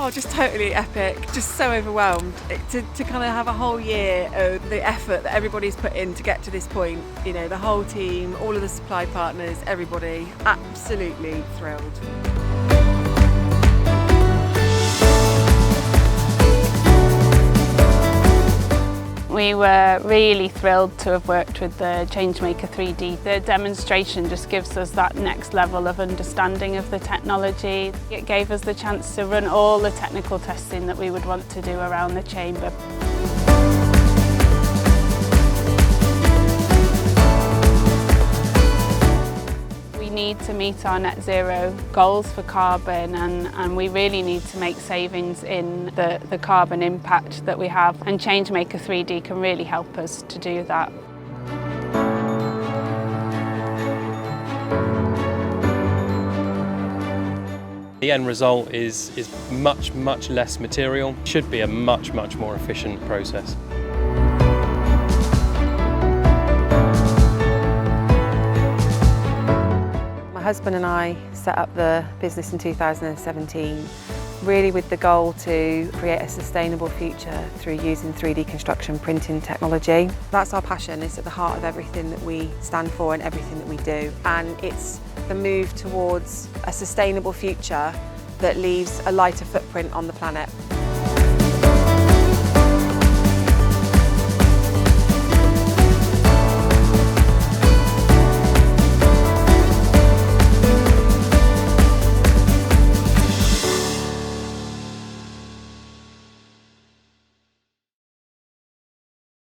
Oh, just totally epic. Just so overwhelmed. To kind of have a whole year of the effort that everybody's put in to get to this point, you know, the whole team, all of the supply partners, everybody, absolutely thrilled. We were really thrilled to have worked with the ChangeMaker 3D. The demonstration just gives us that next level of understanding of the technology. It gave us the chance to run all the technical testing that we would want to do around the chamber. We need to meet our net zero goals for carbon and we really need to make savings in the carbon impact that we have, and ChangeMaker 3D can really help us to do that. The end result is much less material, should be a much more efficient process. My husband and I set up the business in 2017, really with the goal to create a sustainable future through using 3D construction printing technology. That's our passion. It's at the heart of everything that we stand for and everything that we do. And it's the move towards a sustainable future that leaves a lighter footprint on the planet.